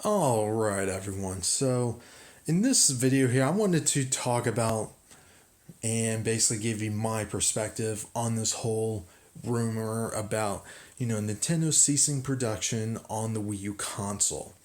All right, everyone. So, in this video here, I wanted to talk about and basically give you my perspective on this whole rumor about, Nintendo ceasing production on the Wii U console.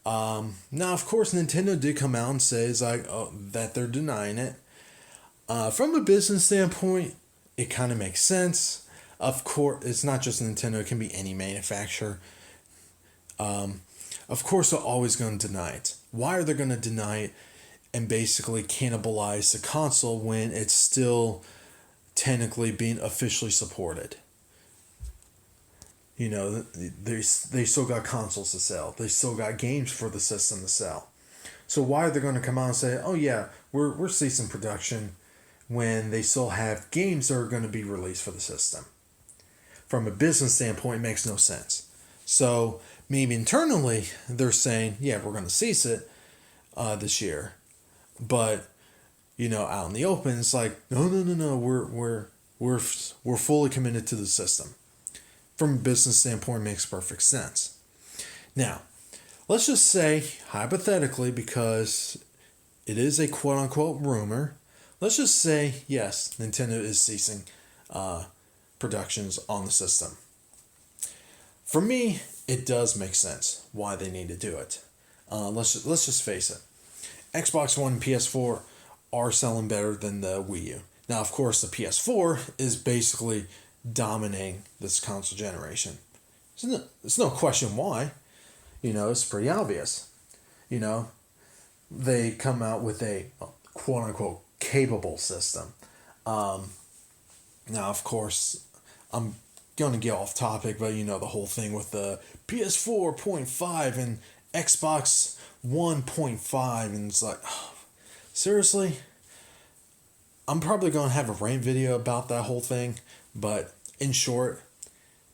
Now, of course, Nintendo did come out and say that they're denying it. From a business standpoint, it kind of makes sense. Of course, it's not just Nintendo; it can be any manufacturer. Of course, they're always going to deny it. Why are they going to deny it and basically cannibalize the console when it's still technically being officially supported? They still got consoles to sell. They still got games for the system to sell. So why are they going to come out and say, "Oh yeah, we're ceasing production," when they still have games that are going to be released for the system? From a business standpoint, it makes no sense. So maybe internally they're saying, "Yeah, we're going to cease it this year," but out in the open, it's like, no, no, no, no, we're fully committed to the system. From a business standpoint, it makes perfect sense. Now, let's just say hypothetically, because it is a quote unquote rumor, let's just say yes, Nintendo is ceasing productions on the system. For me, it does make sense why they need to do it. Let's just face it. Xbox One and PS4 are selling better than the Wii U. Now, of course, the PS4 is basically dominating this console generation. There's no question why. It's pretty obvious. You know, they come out with a quote unquote capable system. Now, of course, I'm going to get off topic, but the whole thing with the PS4.5 and Xbox 1.5, and it's like, seriously? I'm probably going to have a rant video about that whole thing, but in short,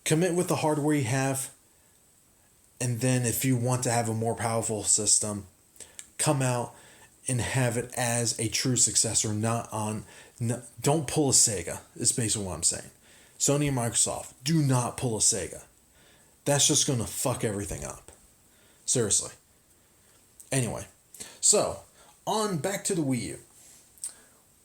commit with the hardware you have, and then if you want to have a more powerful system, come out and have it as a true successor, don't pull a Sega, is basically what I'm saying. Sony and Microsoft, do not pull a Sega. That's just going to fuck everything up. Seriously. Anyway, so, on back to the Wii U.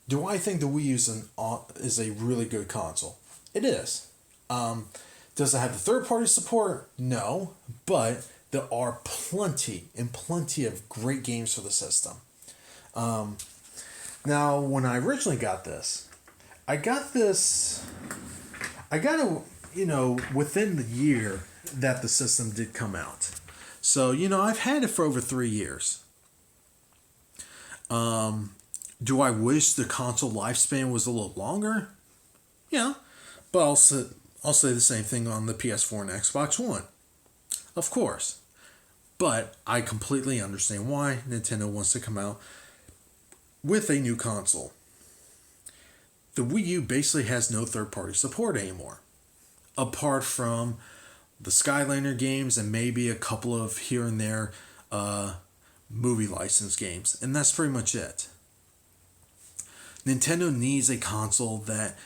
Do I think the Wii U is a really good console? It is. Does it have the third-party support? No, but there are plenty of great games for the system. Now, when I originally got this, I got it, within the year that the system did come out. So, I've had it for over 3 years. Do I wish the console lifespan was a little longer? Yeah, but I'll say the same thing on the PS4 and Xbox One. Of course. But I completely understand why Nintendo wants to come out with a new console. The Wii U basically has no third-party support anymore, apart from the Skylander games and maybe a couple of here and there movie license games, and that's pretty much it. Nintendo needs a console that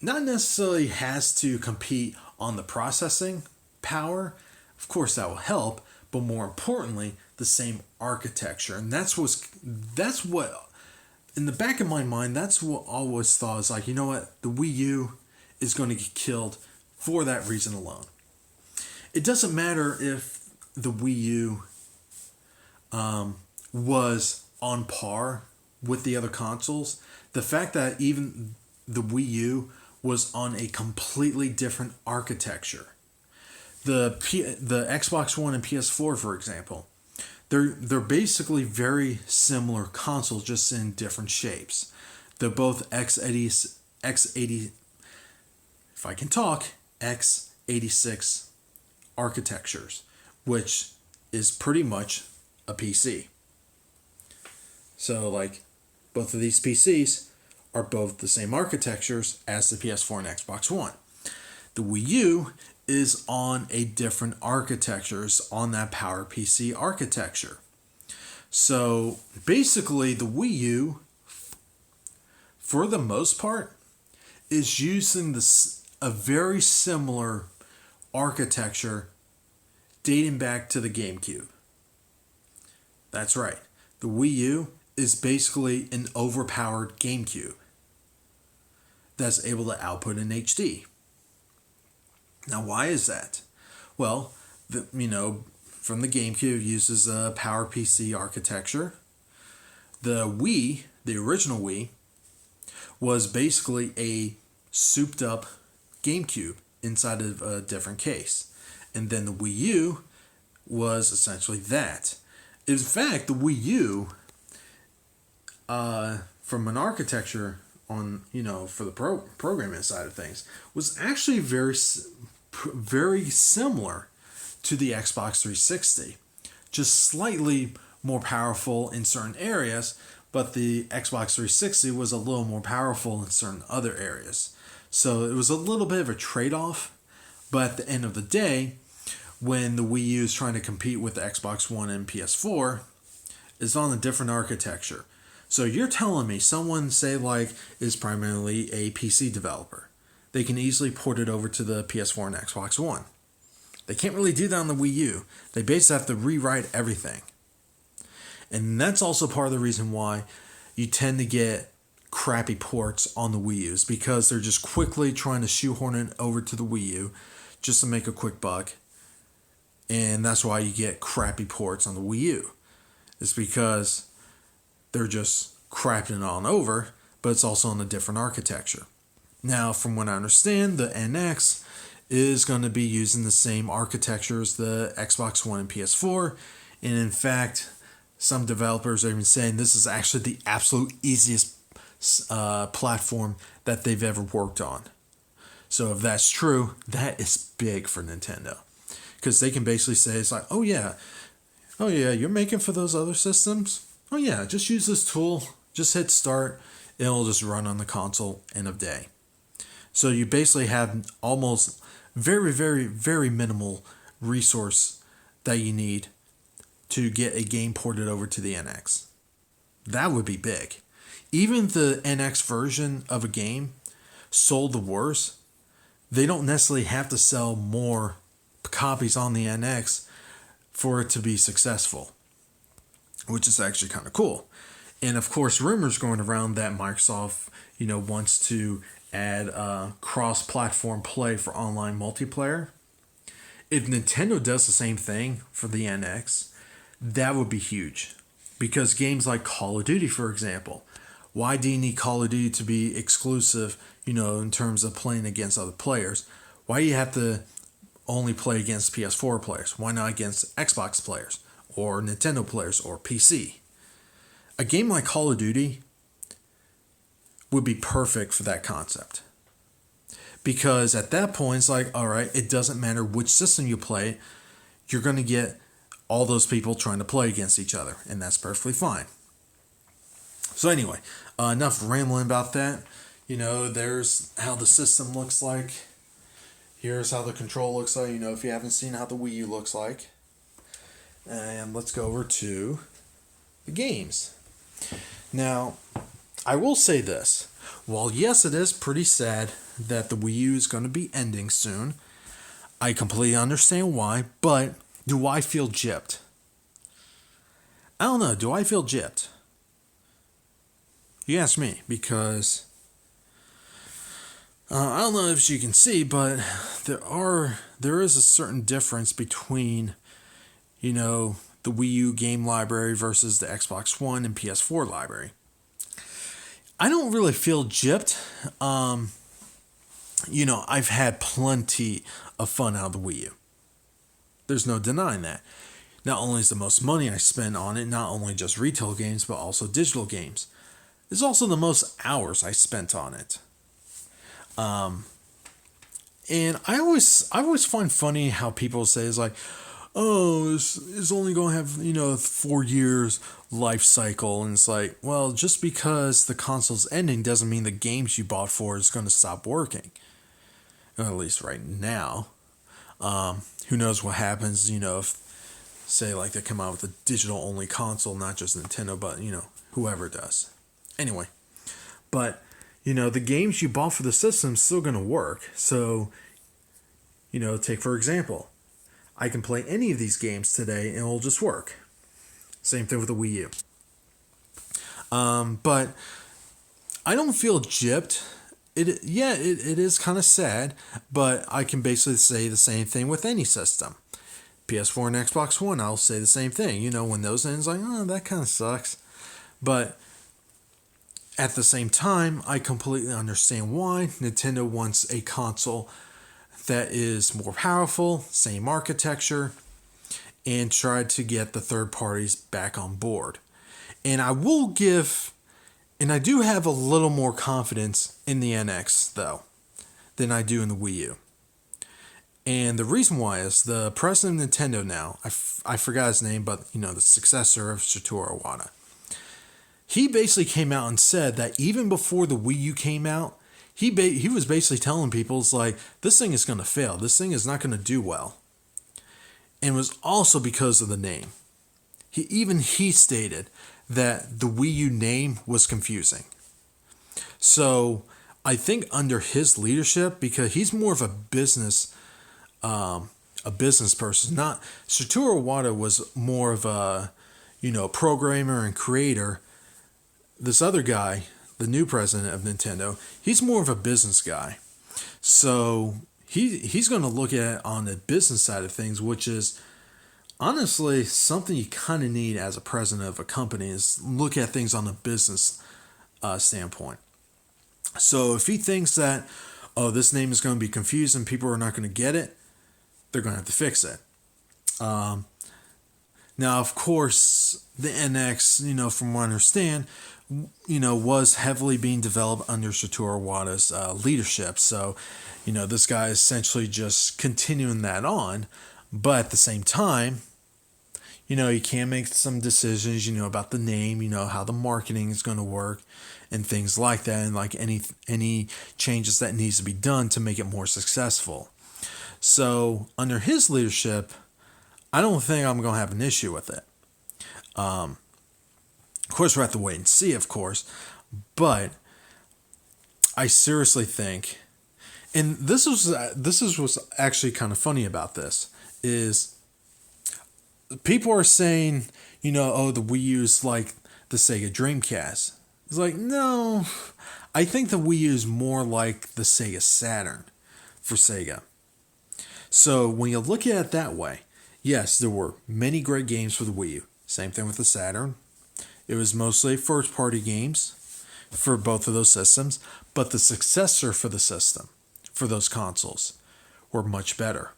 not necessarily has to compete on the processing power. Of course, that will help, but more importantly, the same architecture. And that's what, in the back of my mind, that's what I always thought is like, the Wii U is going to get killed for that reason alone. It doesn't matter if the Wii U was on par with the other consoles. The fact that even the Wii U was on a completely different architecture. The Xbox One and PS4, for example, they're basically very similar consoles, just in different shapes. They're both x80, if I can talk, x86 architectures, which is pretty much a PC. So, both of these PCs are both the same architectures as the PS4 and Xbox One. The Wii U is on a different architectures on that PowerPC architecture. So basically the Wii U, for the most part, is using a very similar architecture dating back to the GameCube. That's right. The Wii U is basically an overpowered GameCube that's able to output in HD. Now, why is that? Well, from the GameCube, it uses a PowerPC architecture. The Wii, the original Wii, was basically a souped up GameCube inside of a different case. And then the Wii U was essentially that. In fact, the Wii U, from an architecture on, for the programming side of things, was actually very similar to the Xbox 360. Just slightly more powerful in certain areas, but the Xbox 360 was a little more powerful in certain other areas. So it was a little bit of a trade-off, but at the end of the day, when the Wii U is trying to compete with the Xbox One and PS4, it's on a different architecture. So you're telling me someone, say, is primarily a PC developer. They can easily port it over to the PS4 and Xbox One. They can't really do that on the Wii U. They basically have to rewrite everything. And that's also part of the reason why you tend to get crappy ports on the Wii U, is because they're just quickly trying to shoehorn it over to the Wii U just to make a quick buck. And that's why you get crappy ports on the Wii U. It's because they're just crapping it on over, but it's also on a different architecture. Now, from what I understand, the NX is going to be using the same architecture as the Xbox One and PS4. And in fact, some developers are even saying this is actually the absolute easiest platform that they've ever worked on. So if that's true, that is big for Nintendo. Because they can basically say, it's like, oh yeah, you're making for those other systems? Oh yeah, just use this tool, just hit start, and it'll just run on the console, end of day. So you basically have almost very, very, very minimal resource that you need to get a game ported over to the NX. That would be big. Even the NX version of a game sold the worst. They don't necessarily have to sell more copies on the NX for it to be successful, which is actually kind of cool. And of course, rumors going around that Microsoft, wants to add cross-platform play for online multiplayer. If Nintendo does the same thing for the NX, that would be huge. Because games like Call of Duty, for example, why do you need Call of Duty to be exclusive, in terms of playing against other players? Why do you have to only play against PS4 players? Why not against Xbox players or Nintendo players or PC? A game like Call of Duty would be perfect for that concept. Because at that point, it's like, all right, it doesn't matter which system you play, you're going to get all those people trying to play against each other, and that's perfectly fine. So anyway, enough rambling about that. There's how the system looks like. Here's how the control looks like, if you haven't seen how the Wii U looks like. And let's go over to the games. Now, I will say this. While yes, it is pretty sad that the Wii U is going to be ending soon, I completely understand why, but do I feel gypped? I don't know. Do I feel gypped? You ask me, because I don't know if you can see, but there is a certain difference between, the Wii U game library versus the Xbox One and PS4 library. I don't really feel gypped. I've had plenty of fun out of the Wii U. There's no denying that. Not only is the most money I spend on it, not only just retail games, but also digital games. It's also the most hours I spent on it. And I always find funny how people say it's like, oh, it's only going to have, 4 years life cycle. And it's like, well, just because the console's ending doesn't mean the games you bought for is going to stop working. At least right now. Who knows what happens, if, say, they come out with a digital-only console, not just Nintendo, but, whoever does. Anyway, but, the games you bought for the system is still going to work. So, take, for example, I can play any of these games today and it'll just work. Same thing with the Wii U. But I don't feel gypped. It is kind of sad, but I can basically say the same thing with any system. PS4 and Xbox One, I'll say the same thing. You know, when those ends, like, oh, that kind of sucks. But at the same time, I completely understand why Nintendo wants a console that is more powerful, same architecture, and try to get the third parties back on board. And I do have a little more confidence in the NX, though, than I do in the Wii U. And the reason why is the president of Nintendo now, I forgot his name, but, you know, the successor of Satoru Iwata. He basically came out and said that even before the Wii U came out, he was basically telling people, it's like, this thing is going to fail. This thing is not going to do well. And it was also because of the name. He stated that the Wii U name was confusing. So I think under his leadership, because he's more of a business person, not Satoru Iwata was more of a, you know, programmer and creator. This other guy, the new president of Nintendo, he's more of a business guy. So he's going to look at it on the business side of things, which is honestly something you kind of need as a president of a company, is look at things on a business standpoint. So if he thinks that, oh, this name is going to be confusing, people are not going to get it, they're going to have to fix it. Now, of course, the NX, you know, from what I understand, you know, was heavily being developed under Satoru Iwata's leadership. So, you know, this guy is essentially just continuing that on. But at the same time, you know, you can make some decisions, you know, about the name, you know, how the marketing is going to work and things like that. And like any changes that needs to be done to make it more successful. So under his leadership, I don't think I'm going to have an issue with it. Of course, we'll have to wait and see, of course. But I seriously think, and this is what's actually kind of funny about this, is people are saying, you know, oh, the Wii U is like the Sega Dreamcast. It's like, no, I think the Wii U is more like the Sega Saturn for Sega. So when you look at it that way, yes, there were many great games for the Wii U. Same thing with the Saturn. It was mostly first-party games for both of those systems, but the successor for the system, for those consoles, were much better.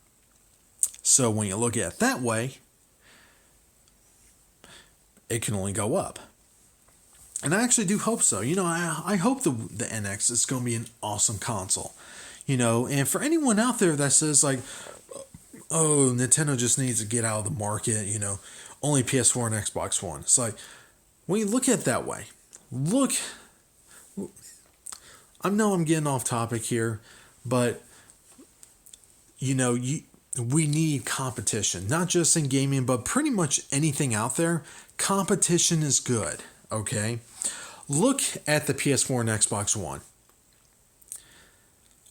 So when you look at it that way, it can only go up. And I actually do hope so. You know, I hope the NX is going to be an awesome console. You know, and for anyone out there that says like, oh, Nintendo just needs to get out of the market, you know, only PS4 and Xbox One. It's like, when you look at it that way, I know I'm getting off topic here, but, you know, we need competition, not just in gaming, but pretty much anything out there. Competition is good, okay? Look at the PS4 and Xbox One.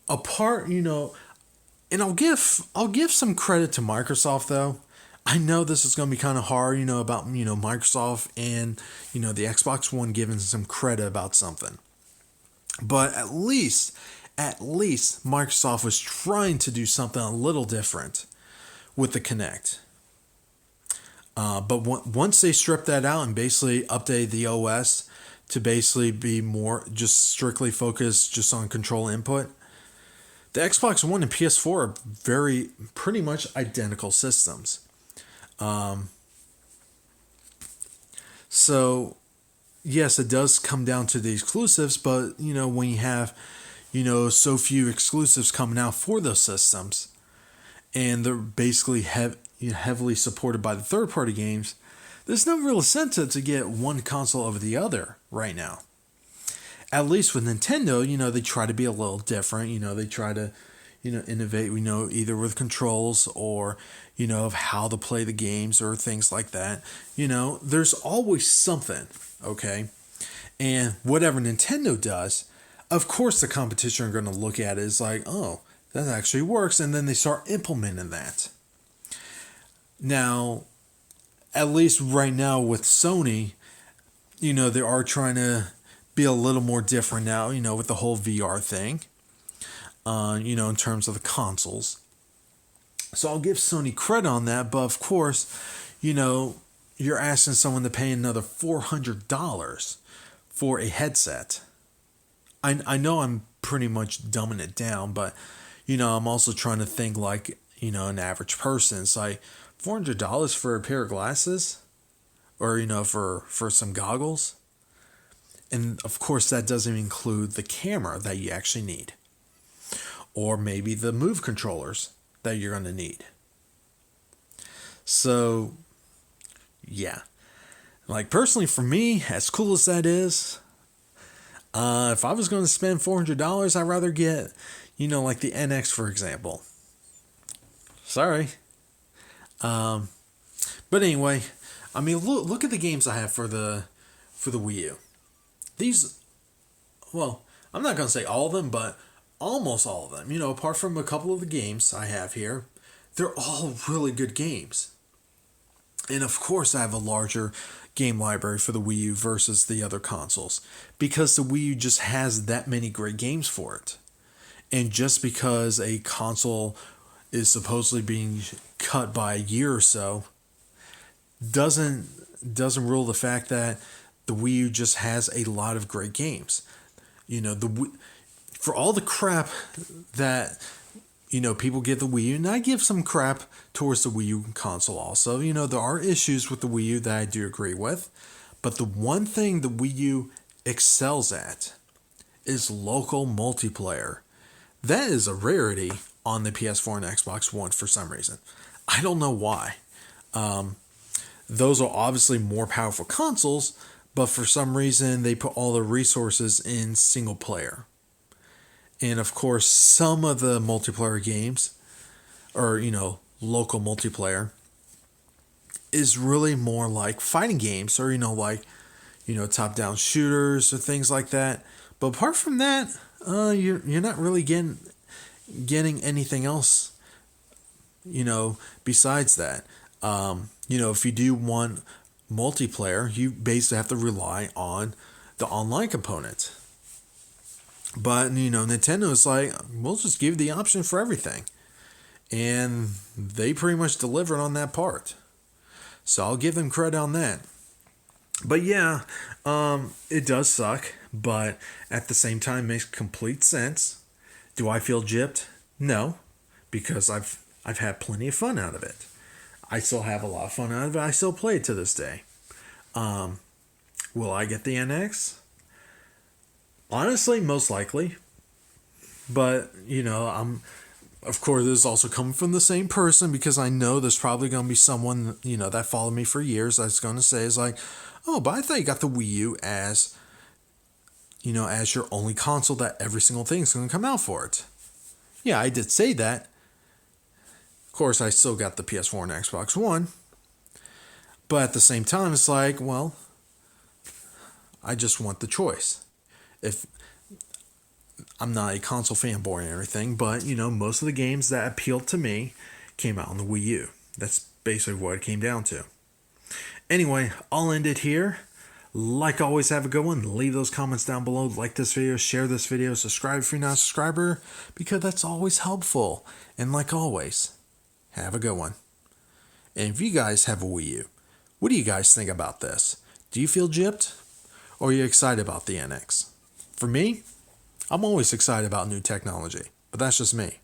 Apart, you know, and I'll give some credit to Microsoft, though. I know this is going to be kind of hard, you know, about, you know, Microsoft and, you know, the Xbox One giving some credit about something. But at least Microsoft was trying to do something a little different with the Kinect. But once they stripped that out and basically updated the OS to basically be more just strictly focused just on control input, the Xbox One and PS4 are pretty much identical systems. So, yes, it does come down to the exclusives, but, you know, when you have, you know, so few exclusives coming out for those systems, and they're basically heavily supported by the third-party games, there's no real incentive to get one console over the other right now. At least with Nintendo, you know, they try to be a little different. You know, they try to, you know, innovate, you know, either with controls or, you know, of how to play the games or things like that. You know, there's always something, okay? And whatever Nintendo does, of course the competition are going to look at it as like, oh, that actually works, and then they start implementing that. Now, at least right now with Sony, they are trying to be a little more different now, with the whole VR thing, in terms of the consoles. So I'll give Sony credit on that, but of course, you're asking someone to pay another $400 for a headset. I know I'm pretty much dumbing it down, but I'm also trying to think like an average person. It's like $400 for a pair of glasses, or for some goggles, and of course that doesn't include the camera that you actually need, or maybe the Move controllers that you're going to need. So yeah, like personally for me, as cool as that is, if I was going to spend $400, I'd rather get, like the NX, for example. Sorry. But anyway, I mean, look at the games I have for the Wii U. These, well, I'm not going to say all of them, but almost all of them. Apart from a couple of the games I have here, they're all really good games. And of course, I have a larger game library for the Wii U versus the other consoles, because the Wii U just has that many great games for it. And just because a console is supposedly being cut by a year or so doesn't rule the fact that the Wii U just has a lot of great games. For all the crap that people give the Wii U, and I give some crap towards the Wii U console also. There are issues with the Wii U that I do agree with, but the one thing the Wii U excels at is local multiplayer. That is a rarity on the PS4 and Xbox One for some reason. I don't know why. Those are obviously more powerful consoles, but for some reason they put all the resources in single player. And of course, some of the multiplayer games, or local multiplayer, is really more like fighting games, or top-down shooters or things like that. But apart from that, you're not really getting anything else, besides that. If you do want multiplayer, you basically have to rely on the online component. But, Nintendo is like, we'll just give you the option for everything. And they pretty much delivered on that part. So I'll give them credit on that. But yeah, it does suck. But at the same time, it makes complete sense. Do I feel gypped? No. Because I've had plenty of fun out of it. I still have a lot of fun out of it. I still play it to this day. Will I get the NX? Honestly, most likely. But, of course, this is also coming from the same person, because I know there's probably going to be someone, that followed me for years that's going to say is like, oh, but I thought you got the Wii U as your only console that every single thing is going to come out for it. Yeah, I did say that. Of course, I still got the PS4 and Xbox One. But at the same time, it's like, well, I just want the choice. If I'm not a console fanboy or anything, but most of the games that appealed to me came out on the Wii U. That's basically what it came down to. Anyway, I'll end it here. Like always, have a good one. Leave those comments down below. Like this video, share this video, subscribe if you're not a subscriber, because that's always helpful. And like always, have a good one. And if you guys have a Wii U, what do you guys think about this? Do you feel gypped? Or are you excited about the NX? For me, I'm always excited about new technology, but that's just me.